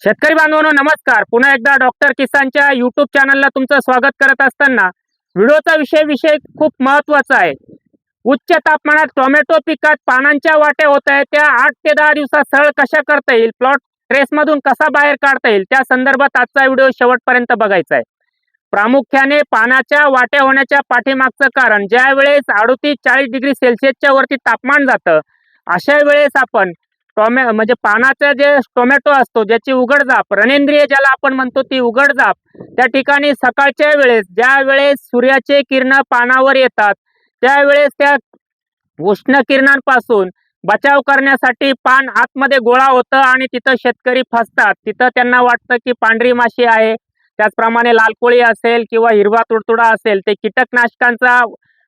शेतकरी बांधवांनो नमस्कार. पुन्हा एकदा डॉक्टर किसानच्या यूट्यूब चॅनलला तुमचं स्वागत करत असताना व्हिडिओचा विषय खूप महत्त्वाचा आहे. उच्च तापमानात टोमॅटो पिकात पानांच्या वाट्या होत आहेत, त्या 8 ते 10 दिवसात सरळ कशा करता येईल, प्लॉट ट्रेसमधून कसा बाहेर काढता येईल, त्या संदर्भात आजचा व्हिडिओ शेवटपर्यंत बघायचा आहे. प्रामुख्याने पानाच्या वाट्या होण्याच्या पाठीमागचं कारण, ज्या वेळेस 38-40 डिग्री सेल्सिअसच्या वरती तापमान जातं, अशा वेळेस आपण म्हणजे पानाचा जे टोमॅटो असतो, ज्याची उघडझाप रणेंद्रिय ज्याला आपण म्हणतो, ती उघडझाप त्या ठिकाणी सकाळच्या वेळेस ज्या वेळेस सूर्याचे किरण पानावर येतात, त्यावेळेस त्या उष्ण किरणांपासून बचाव करण्यासाठी पान आतमध्ये गोळा होतं आणि तिथं शेतकरी फसतात. तिथं त्यांना वाटतं की पांढरी माशी आहे, त्याचप्रमाणे लाल कोळी असेल किंवा हिरवा तुडतुडा असेल, ते कीटकनाशकांचा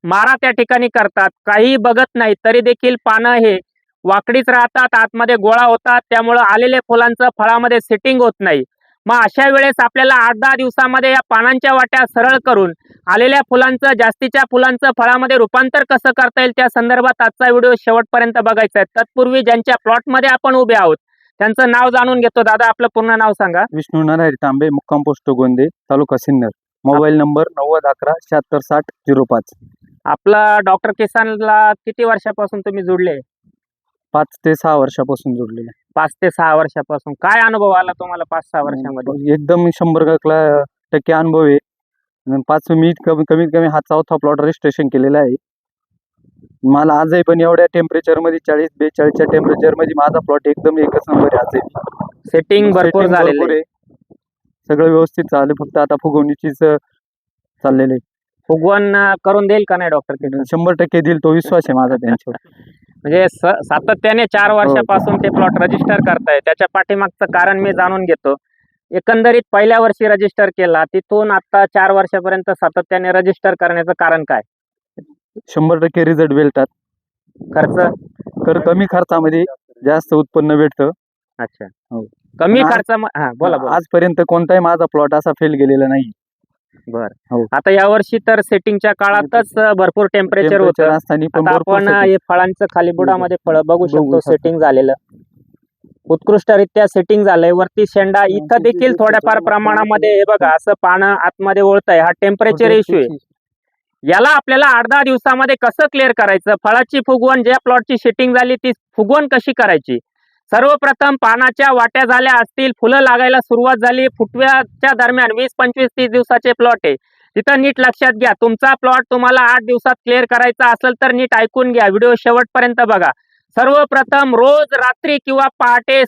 मारा त्या ठिकाणी करतात. काही बघत नाही, तरी देखील पानं हे वाकडीच राहतात, आतमध्ये गोळा होतात, त्यामुळे आलेल्या फुलांचं फळामध्ये सेटिंग होत नाही. मग अशा वेळेस आपल्याला 8-10 दिवसामध्ये या पानांच्या वाट्या सरळ करून आलेल्या फुलांचं, जास्तीच्या फुलांचं फळामध्ये रूपांतर कसं करता येईल, त्या संदर्भात आजचा व्हिडिओ शेवटपर्यंत बघायचा आहे. तत्पूर्वी ज्यांच्या प्लॉटमध्ये आपण उभे आहोत त्यांचं नाव जाणून घेतो. दादा, आपलं पूर्ण नाव सांगा. विष्णू नारायण तांबे, मुक्काम post Gonde, taluka Sinnar. Mobile number 9011-766005. आपला डॉक्टर किसानला किती वर्षापासून तुम्ही जुडले? 5 ते 6 वर्षापासून जोडलेले. 5 ते 6 वर्षापासून. काय अनुभव आला तुम्हाला 5-6 वर्षामध्ये? एकदम 100% अनुभव आहे. मी कमीत कमी हा 4था प्लॉट रजिस्ट्रेशन केलेला आहे. मला आजही पण एवढ्या टेम्परेचर मध्ये 40-42च्या टेम्परेचर मध्ये माझा प्लॉट एकदम एकच नंबर आहे. आजही सेटिंग भरपूर झालेलं आहे, सगळं व्यवस्थित चालू. फक्त आता फुगवणीचीच चाललेलं आहे. फुगवण करून देईल का नाही डॉक्टर किसान? 100% देईल, तो विश्वास आहे माझा त्यांच्यावर. म्हणजे सातत्याने 4 वर्षापासून ते प्लॉट रजिस्टर करताय, त्याच्या पाठीमागचं कारण मी जाणून घेतो. एकंदरीत पहिल्या वर्षी रजिस्टर केला, तिथून आता 4 वर्षापर्यंत सातत्याने रजिस्टर करण्याचं कारण काय? 100% रिझल्ट भेटतात. कमी खर्चामध्ये जास्त उत्पन्न भेटतं. अच्छा, हो. कमी खर्च. बोला. आजपर्यंत कोणताही माझा प्लॉट असा फेल गेलेला नाही. बर. हो. आता या वर्षी तर सेटिंगच्या काळातच भरपूर टेम्परेचर होतं. आता आपण हे फळांचं खाली बुडामध्ये फळ बघू शकतो, सेटिंग झालेलं, उत्कृष्टरित्या सेटिंग झालंय. वरती शेंडा इथं देखील थोड्याफार प्रमाणामध्ये हे बघा, असं पानं आतमध्ये ओळतंय. हा टेम्परेचर इश्यू आहे. याला आपल्याला 8-10 दिवसामध्ये कसं क्लिअर करायचं? फळाची फुगवण, ज्या प्लॉटची सेटिंग झाली ती फुगवण कशी करायची? सर्वप्रथम पानाच्या वाट्या झाल्या असतील, फुलं लागायला सुरुवात झाली, फुटव्याच्या दरम्यान 20-25-30 दिवसाचे प्लॉट आहे, तिथं नीट लक्षात घ्या. तुमचा प्लॉट तुम्हाला 8 दिवसात क्लिअर करायचा असेल तर नीट ऐकून घ्या, व्हिडिओ शेवटपर्यंत बघा. सर्वप्रथम रोज रात्री किंवा पहाटे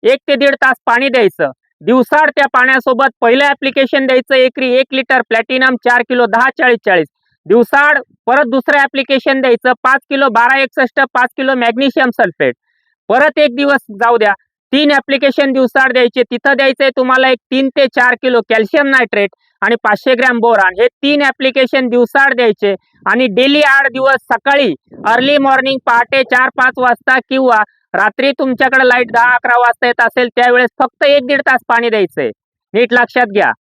1 ते 1.5 तास पाणी द्यायचं. दिवसाड त्या पाण्यासोबत पहिलं ऍप्लिकेशन द्यायचं, एकरी 1 लिटर प्लॅटिनम 4 किलो 10-40-40. दिवसाड परत दुसरं ऍप्लिकेशन द्यायचं, 5 किलो 1261, 5 किलो मॅग्नेशियम सल्फेट. परत 1 दिवस जाऊ द्या, 3 ऍप्लिकेशन दिवसाड द्यायचे. तिथं द्यायचंय तुम्हाला 1 3 ते 4 किलो कॅल्शियम नायट्रेट आणि 500 ग्रॅम बोरान. हे 3 ऍप्लिकेशन दिवसाड द्यायचे आणि डेली 8 दिवस सकाळी अर्ली मॉर्निंग पहाटे 4-5 वाजता किंवा रात्री तुमच्याकडे लाईट 10-11 वाजता येत असेल त्यावेळेस फक्त 1-1.5 तास पाणी द्यायचंय. नीट लक्षात घ्या,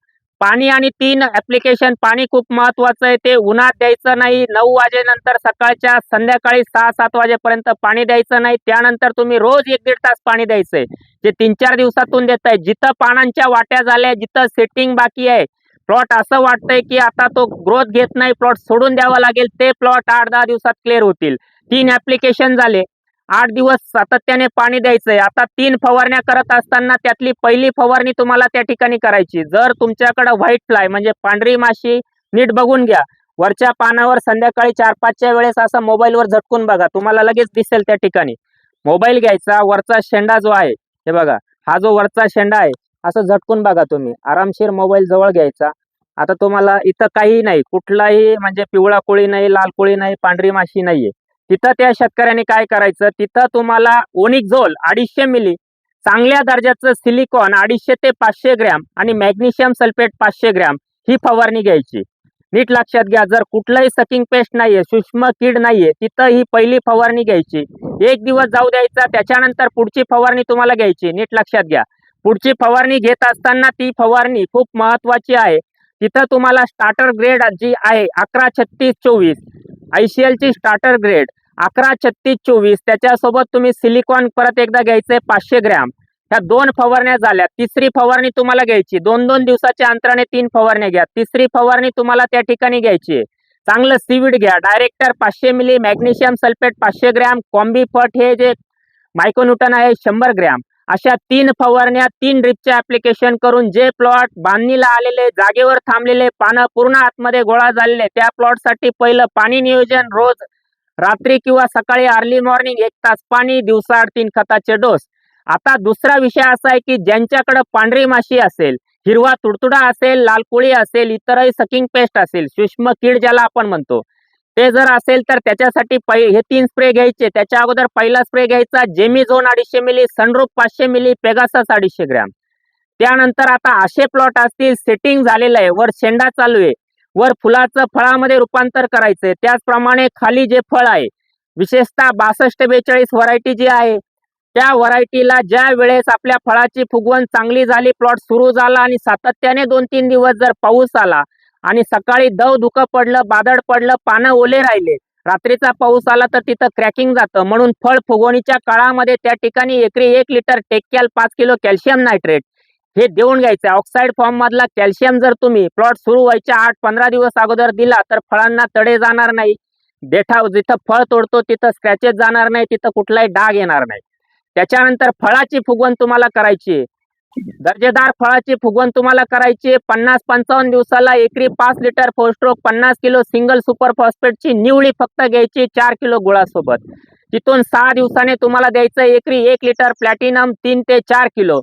पाणी आणि 3 ऍप्लिकेशन. पाणी खूप महत्वाचं आहे, ते उन्हात द्यायचं नाही. 9 वाजेनंतर सकाळच्या संध्याकाळी 6-7 वाजेपर्यंत पाणी द्यायचं नाही. त्यानंतर तुम्ही रोज 1-1.5 तास पाणी द्यायचंय, जे 3-4 दिवसातून देताय. जिथं पानांच्या वाट्या झाल्या, जिथं सेटिंग बाकी आहे, प्लॉट असं वाटतंय की आता तो ग्रोथ घेत नाही, प्लॉट सोडून द्यावा लागेल, ते प्लॉट 8-10 दिवसात क्लिअर होतील. 3 ऍप्लिकेशन झाले, 8 दिवस सातत्याने पाणी द्यायचंय. आता 3 फवारण्या करत असताना त्यातली पहिली फवारणी तुम्हाला त्या ठिकाणी करायची. जर तुमच्याकडे व्हाईट फ्लाय म्हणजे पांढरी माशी, नीट बघून घ्या, वरच्या पानावर संध्याकाळी 4-5च्या वेळेस असं मोबाईलवर झटकून बघा, तुम्हाला लगेच दिसेल. त्या ठिकाणी मोबाईल घ्यायचा, वरचा शेंडा जो आहे, हे बघा, हा जो वरचा शेंडा आहे, असं झटकून बघा. तुम्ही आरामशीर मोबाईल जवळ घ्यायचा. आता तुम्हाला इथं काही नाही, कुठलाही म्हणजे पिवळा कोळी नाही, लाल कोळी नाही, पांढरी माशी नाहीये. तिथं त्या शेतकऱ्याने काय करायचं, तिथं तुम्हाला ओनिकझोल 250 मिली, चांगल्या दर्जाचं सिलिकॉन 250 ते 500 ग्रॅम आणि मॅग्नेशियम सल्फेट 500 ग्रॅम ही फवारणी घ्यायची. नीट लक्षात घ्या, जर कुठलाही सकिंग पेस्ट नाहीये, सूक्ष्म कीड नाहीये, तिथं ही पहिली फवारणी घ्यायची. 1 दिवस जाऊ द्यायचा, त्याच्यानंतर पुढची फवारणी तुम्हाला घ्यायची. नीट लक्षात घ्या, पुढची फवारणी घेत असताना ती फवारणी खूप महत्वाची आहे. तिथं तुम्हाला स्टार्टर ग्रेड जी आहे 11-36-24, ICL ची स्टार्टर ग्रेड 11-36-24, त्याच्यासोबत तुम्ही सिलिकॉन परत एकदा घ्यायचंय 500 ग्रॅम. ह्या 2 फवारण्या झाल्या. तिसरी फवारणी तुम्हाला घ्यायची. 2-2 दिवसाच्या अंतराने 3 फवारण्या घ्या. तिसरी फवारणी तुम्हाला त्या ठिकाणी घ्यायची. चांगलं सीविड घ्या. डायरेक्टर 500 मिली, मॅग्नेशियम सल्फेट 500 ग्रॅम, कॉम्बीफट हे जे मायक्रोन्यूटन आहे 100 ग्रॅम. अशा 3 फवारण्या 3 ड्रिपचे ऍप्लिकेशन करून जे प्लॉट बांधणीला आलेले, जागेवर थांबलेले, पानं पूर्ण आतमध्ये गोळा झालेले, त्या प्लॉटसाठी पहिलं पाणी नियोजन, रोज रात्री किंवा सकाळी अर्ली मॉर्निंग 1 तास पाणी, दिवसा 3 खताचे डोस. आता दुसरा विषय असा आहे की ज्यांच्याकडे पांढरी माशी असेल, हिरवा तुडतुडा असेल, लाल कोळी असेल, इतरही सकिंग पेस्ट असेल, सूक्ष्म कीड ज्याला आपण म्हणतो, ते जर असेल तर त्याच्यासाठी हे 3 स्प्रे घ्यायचे. त्याच्या अगोदर पहिला स्प्रे घ्यायचा जेमिझोन 250 मिली, सनरूफ 500 मिली, पेगासस 250 ग्रॅम. त्यानंतर आता असे प्लॉट असतील सेटिंग झालेलं आहे, वर शेंडा चालू आहे, वर फुलाचं फळामध्ये रूपांतर करायचंय, त्याचप्रमाणे खाली जे फळ आहे, विशेषतः 62-42 व्हरायटी जी आहे, त्या व्हरायटीला ज्या वेळेस आपल्या फळाची फुगवण चांगली झाली, प्लॉट सुरू झाला आणि सातत्याने 2-3 दिवस जर पाऊस आला आणि सकाळी दव धुकं पडलं, बादळ पडलं, पानं ओले राहिले, रात्रीचा पाऊस आला तर तिथं क्रॅकिंग जातं. म्हणून फळ फुगवणीच्या काळामध्ये त्या ठिकाणी एकरी 1 लिटर टेक्कॅल 5 किलो कॅल्शियम नायट्रेट हे देऊन घ्यायचं. ऑक्साईड फॉर्म मधला कॅल्शियम जर तुम्ही प्लॉट सुरू व्हायच्या 8-15 दिवस अगोदर दिला तर फळांना तडे जाणार नाही, देठा जिथं फळ तोडतो तिथं स्क्रॅचेस जाणार नाही, तिथं कुठलाही डाग येणार नाही. त्याच्यानंतर फळाची फुगवण तुम्हाला करायची, दर्जेदार फळाची फुगवण तुम्हाला करायची. 50-55 दिवसाला एकरी 5 litre फोस्ट्रोक, 50 kilo single super फॉस्फेटची Nivali फक्त घ्यायची 4 किलो गुळासोबत. तिथून 6 दिवसाने तुम्हाला द्यायचं एकरी 1 लिटर प्लॅटिनम 3 ते 4 किलो.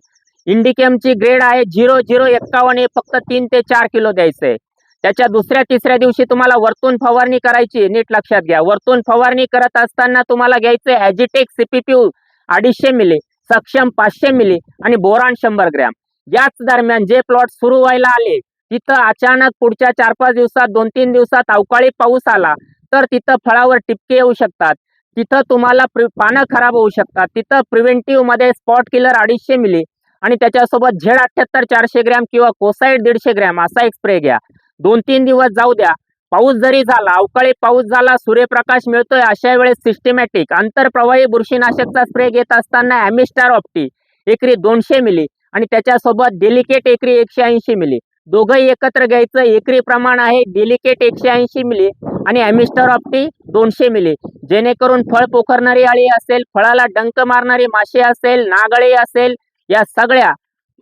इंडिकेमची ग्रेड आहे 0051, हे फक्त 3 ते 4 किलो द्यायचंय. त्याच्या दुसऱ्या तिसऱ्या दिवशी तुम्हाला वरतून फवारणी करायची. नीट लक्षात घ्या, वरतून फवारणी करत असताना तुम्हाला घ्यायचंय ॲजिटेक CPP 250 मिली, सक्षम 500 मिली आणि बोरान 100 ग्रॅम. याच दरम्यान जे प्लॉट सुरू व्हायला आले तिथं अचानक पुढच्या 4-5 दिवसात 2-3 दिवसात अवकाळी पाऊस आला तर तिथं फळावर टिपके येऊ शकतात, तिथं तुम्हाला पानं खराब होऊ शकतात. तिथं प्रिव्हेंटिव्ह मध्ये स्पॉट किलर 250 मिली आणि त्याच्यासोबत Z78 400 ग्रॅम किंवा कोसाईड 150 ग्रॅम असा एक स्प्रे घ्या. 2-3 दिवस जाऊ द्या. पाऊस जरी झाला, अवकाळी पाऊस झाला, सूर्यप्रकाश मिळतोय, अशा वेळेस सिस्टमॅटिक आंतरप्रवाही बुरशीनाशकचा स्प्रे घेत असताना ॲमिस्टार ऑप्टी एकरी 200 मिली आणि त्याच्यासोबत डेलिकेट एकरी 180 मिली. दोघंही एकत्र घ्यायचं. एकरी प्रमाण आहे डेलिकेट 180 मिली आणि ॲमिस्टार ऑप्टी 200 मिली, जेणेकरून फळ पोखरणारी अळी असेल, फळाला डंक मारणारी माशी असेल, नागअळी असेल, या सगळ्या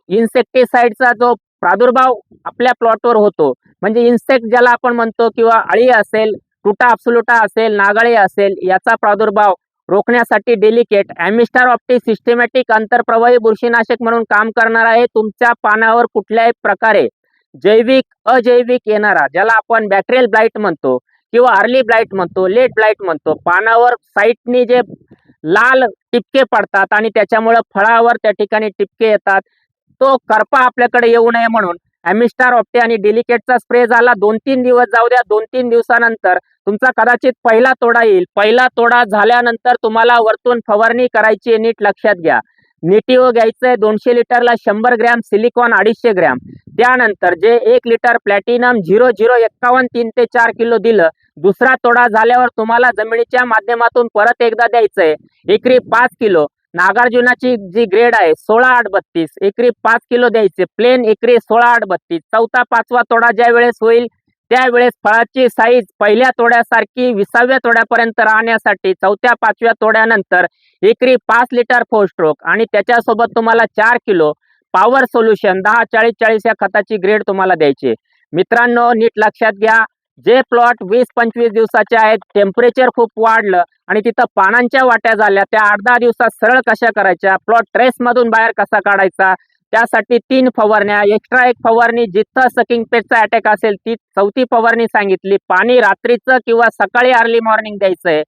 इन्सेक्टिसाइडचा जो प्रादुर्भाव आपल्या प्लॉटवर होतो, म्हणजे इन्सेक्ट ज्याला आपण म्हणतो किंवा अळी असेल, टुटा अब्सोल्युटा असेल, नागअळी असेल, याचा प्रादुर्भाव रोखण्यासाठी डेलिकेट ॲमिस्टार ऑप्टी सिस्टमॅटिक आंतरप्रवाही बुरशीनाशक म्हणून काम करणार आहे. तुमच्या पानावर कुठल्याही प्रकारे जैविक अजैविक येणारा, ज्याला आपण बॅक्टेरियल ब्लाइट म्हणतो किंवा अर्ली ब्लाइट म्हणतो, लेट ब्लाइट म्हणतो, पानावर साईटनी जे लाल टिपके पडतात आणि त्याच्यामुळे फळावर त्या ठिकाणी टिपके येतात, तो करपा आपल्याकडे येऊ नये म्हणून ॲमिस्टार ऑप्टी आणि डेलिकेटचा स्प्रे झाला. 2-3 दिवस जाऊ द्या. 2-3 दिवसानंतर तुमचा कदाचित पहिला तोडा येईल. पहिला तोडा झाल्यानंतर तुम्हाला वरतून फवारणी करायची. नीट लक्षात घ्या, निटिओ घ्यायचंय 200 लिटरला 100 ग्रॅम, सिलिकॉन 250 ग्रॅम. त्यानंतर जे 1 लिटर प्लॅटिनम 0051 3 ते 4 किलो दिलं, दुसरा तोडा झाल्यावर तुम्हाला जमिनीच्या माध्यमातून परत एकदा द्यायचंय एकरी 5 किलो. नागार्जुनाची जी ग्रेड आहे 16-8-32 एकरी 5 किलो द्यायचे. प्लेन एकरी 16-8-32. चौथा 5वा तोडा ज्या वेळेस होईल त्यावेळेस फळाची साईज पहिल्या तोड्यासारखी 20व्या तोड्यापर्यंत राहण्यासाठी 4थ्या-5व्या तोड्यानंतर एकरी 5 लिटर फोस्ट्रोक आणि त्याच्यासोबत तुम्हाला 4 किलो पॉवर सोल्युशन 10-40-40 या खताची ग्रेड तुम्हाला द्यायची. मित्रांनो, नीट लक्षात घ्या, जे प्लॉट 20-25 दिवसाचे आहेत, टेम्परेचर खूप वाढलं आणि तिथं पानांच्या वाट्या झाल्या, त्या 8-10 दिवसात सरळ कशा करायच्या, प्लॉट ट्रेस मधून बाहेर कसा काढायचा, त्यासाठी 3 फवारण्या, एक्स्ट्रा 1 फवारणी जिथं सकिंग पेस्टचा अटॅक असेल ती 4थी फवारणी सांगितली. पाणी रात्रीचं किंवा सकाळी अर्ली मॉर्निंग द्यायचंय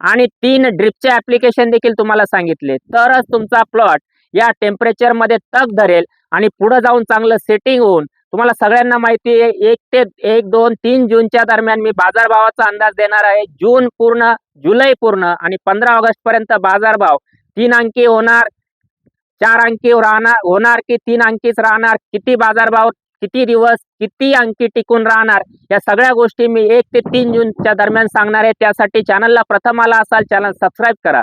आणि 3 ड्रिपचे ऍप्लिकेशन देखील तुम्हाला सांगितले. तरच तुमचा प्लॉट या टेम्परेचर मध्ये तग धरेल आणि पुढे जाऊन चांगलं सेटिंग होऊन, तुम्हाला सगळ्यांना माहिती आहे 1 ते 1, 2, 3 जूनच्या दरम्यान मी बाजारभावाचा अंदाज देणार आहे. जून पूर्ण, जुलै पूर्ण आणि 15 ऑगस्ट पर्यंत बाजारभाव 3 अंकी होणार, 4 अंकी होणार की 3 अंकीच राहणार, किती बाजारभाव, किती दिवस, किती अंकी टिकून राहणार, या सगळ्या गोष्टी मी 1 ते 3 जूनच्या दरम्यान सांगणार आहे. त्यासाठी चॅनलला प्रथम आला असाल, चॅनल सबस्क्राईब करा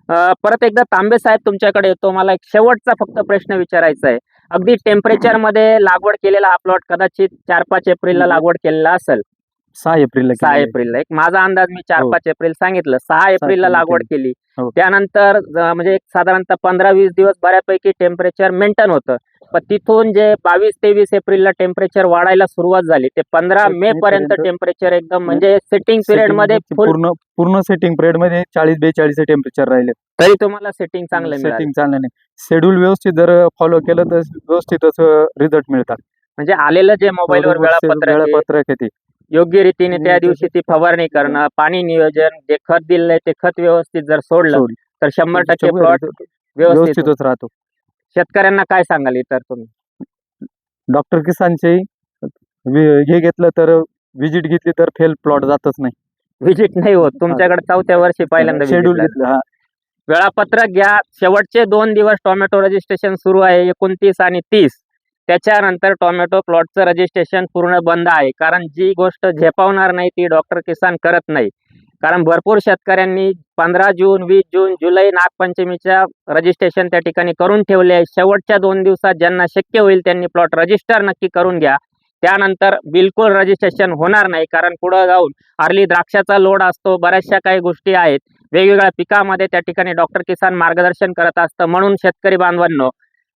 परत एकदा तांबे साहेब तुमच्याकडे येतो. मला एक शेवटचा फक्त प्रश्न विचारायचा आहे. अगदी टेम्परेचर मध्ये लागवड केलेला हा प्लॉट कदाचित 4-5 एप्रिलला लागवड केलेला असेल. 6 एप्रिलला 6 एप्रिलला एक माझा अंदाज मी 4-5 एप्रिल सांगितलं. 6 एप्रिलला लागवड केली. हो. त्यानंतर म्हणजे एक साधारणतः 15-20 दिवस बऱ्यापैकी टेम्परेचर मेंटेन होतं. पण तिथून जे 22-23 एप्रिलला टेम्परेचर वाढायला सुरुवात झाली ते 15 मे पर्यंत टेम्परेचर एकदम म्हणजे सेटिंग पिरियड मध्ये पूर्ण सेटिंग पिरियड मध्ये 40-42 टेम्परेचर राहिले, तरी तुम्हाला सेटिंग चांगलं मिळालं. सेटिंग चांगलं नाही. शेड्यूल व्यवस्थित जर फॉलो केलं तर व्यवस्थितच रिझल्ट मिळतात. म्हणजे आलेलं जे मोबाईलवर वेळापत्रक आहे ते योग्य रीतीने त्या दिवशी ती फवारणी करणं, पाणी नियोजन, जे खत दिलंय ते खत व्यवस्थित जर सोडलं तर 100% प्लॉट व्यवस्थितच राहतो. शेतकऱ्यांना काय सांगाल इतर तुम्ही? डॉक्टर किसानचे हे घेतलं तर विजिट घेतली तर फेल प्लॉट जातच नाही. विजिट नाही होत तुमच्याकडे 4थ्या वर्षी पहिल्यांदा शेड्यूल घेतलं. वेळापत्रक घ्या. शेवटचे 2 दिवस टोमॅटो रजिस्ट्रेशन सुरू आहे 29 आणि 30. त्याच्यानंतर टोमॅटो प्लॉटचं रजिस्ट्रेशन पूर्ण बंद आहे. कारण जी गोष्ट झेपावणार नाही ती डॉक्टर किसान करत नाही. कारण भरपूर शेतकऱ्यांनी 15 जून, 20 जून, जुलै नागपंचमीच्या रजिस्ट्रेशन त्या ठिकाणी करून ठेवले आहे. शेवटच्या 2 दिवसात ज्यांना शक्य होईल त्यांनी प्लॉट रजिस्टर नक्की करून घ्या. त्यानंतर बिलकुल रजिस्ट्रेशन होणार नाही. कारण पुढे जाऊन अर्ली द्राक्षाचा लोड असतो, बऱ्याचशा काही गोष्टी आहेत. वेगवेगळ्या पिकामध्ये त्या ठिकाणी डॉक्टर किसान मार्गदर्शन करत असतं. म्हणून शेतकरी बांधवांनो,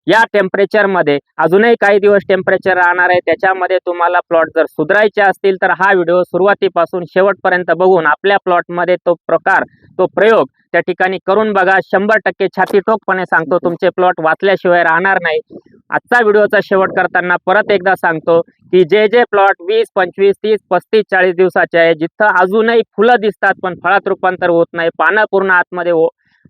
या टेम्परेचरमध्ये अजूनही काही दिवस टेम्परेचर राहणार आहे. त्याच्यामध्ये तुम्हाला प्लॉट जर सुधारायचे असतील तर हा व्हिडिओ सुरुवातीपासून शेवटपर्यंत बघून आपल्या प्लॉटमध्ये तो प्रकार, तो प्रयोग त्या ठिकाणी करून बघा. 100% छातीटोकपणे सांगतो तुमचे प्लॉट वाचल्याशिवाय राहणार नाही. आजचा व्हिडिओचा शेवट करताना परत एकदा सांगतो की जे प्लॉट 20, 25, 30, 35, 40 दिवसाचे आहे, जिथं अजूनही फुलं दिसतात पण फळात रूपांतर होत नाही, पानं पूर्ण आतमध्ये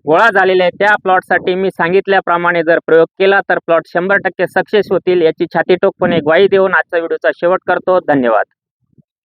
गोळा झालेले आहे, त्या प्लॉटसाठी मी सांगितल्याप्रमाणे जर प्रयोग केला तर प्लॉट 100% सक्सेस होतील याची छातीटोकपणे ग्वाही देऊन आजचा व्हिडिओचा शेवट करतो. धन्यवाद.